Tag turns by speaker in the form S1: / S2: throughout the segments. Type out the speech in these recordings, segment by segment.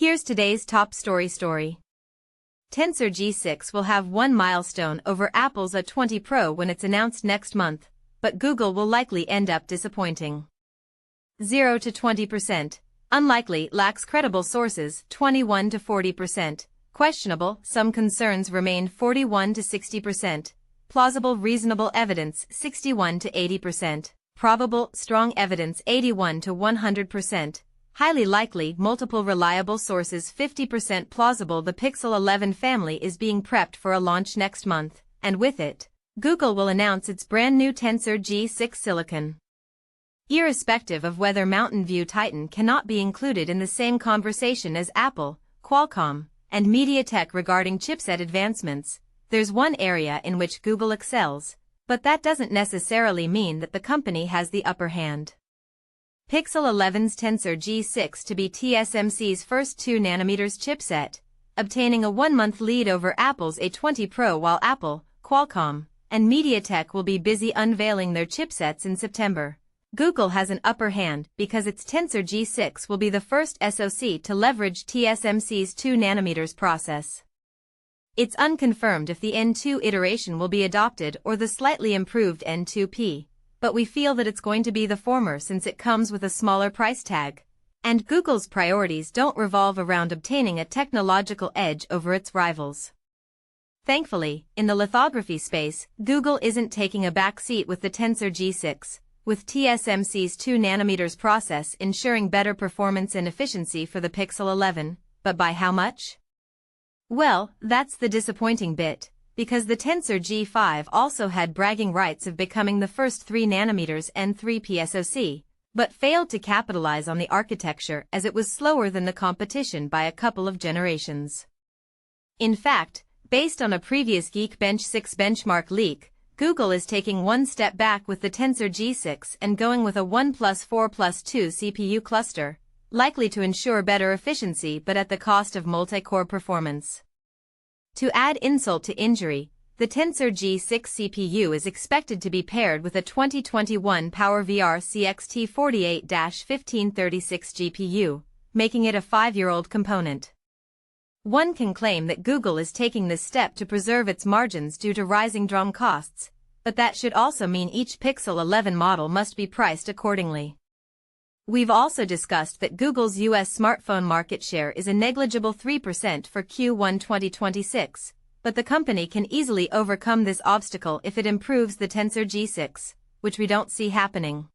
S1: Here's today's top story. Tensor G6 will have one milestone over Apple's A20 Pro when it's announced next month, but Google will likely end up disappointing. 0 to 20%. Unlikely, lacks credible sources, 21 to 40%. Questionable, some concerns remain, 41 to 60%. Plausible, reasonable evidence, 61 to 80%. Probable, strong evidence, 81 to 100%. Highly likely, multiple reliable sources, 50%. Plausible, the Pixel 11 family is being prepped for a launch next month, and with it, Google will announce its brand new Tensor G6 silicon. Irrespective of whether Mountain View Titan cannot be included in the same conversation as Apple, Qualcomm, and MediaTek regarding chipset advancements, there's one area in which Google excels, but that doesn't necessarily mean that the company has the upper hand. Pixel 11's Tensor G6 to be TSMC's first 2nm chipset, obtaining a 1-month lead over Apple's A20 Pro while Apple, Qualcomm, and MediaTek will be busy unveiling their chipsets in September. Google has an upper hand because its Tensor G6 will be the first SoC to leverage TSMC's 2nm process. It's unconfirmed if the N2 iteration will be adopted or the slightly improved N2P, but we feel that it's going to be the former since it comes with a smaller price tag, and Google's priorities don't revolve around obtaining a technological edge over its rivals. Thankfully, in the lithography space, Google isn't taking a back seat with the Tensor G6, with TSMC's 2nm process ensuring better performance and efficiency for the Pixel 11, but by how much? Well, that's the disappointing bit, because the Tensor G5 also had bragging rights of becoming the first 3nm N3P SoC, but failed to capitalize on the architecture as it was slower than the competition by a couple of generations. In fact, based on a previous Geekbench 6 benchmark leak, Google is taking one step back with the Tensor G6 and going with a 1+4+2 CPU cluster, likely to ensure better efficiency but at the cost of multi-core performance. To add insult to injury, the Tensor G6 CPU is expected to be paired with a 2021 PowerVR CXT-48-1536 GPU, making it a 5-year-old component. One can claim that Google is taking this step to preserve its margins due to rising DRAM costs, but that should also mean each Pixel 11 model must be priced accordingly. We've also discussed that Google's US smartphone market share is a negligible 3% for Q1 2026, but the company can easily overcome this obstacle if it improves the Tensor G6, which we don't see happening.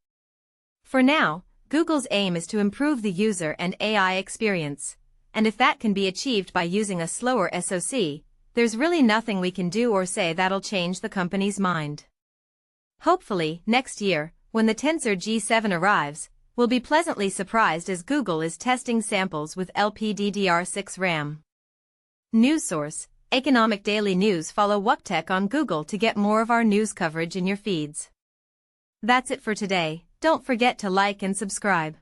S1: For now, Google's aim is to improve the user and AI experience, and if that can be achieved by using a slower SoC, there's really nothing we can do or say that'll change the company's mind. Hopefully, next year, when the Tensor G7 arrives, we'll be pleasantly surprised as Google is testing samples with LPDDR6 RAM. News source: Economic Daily News. Follow Wccftech on Google to get more of our news coverage in your feeds. That's it for today. Don't forget to like and subscribe.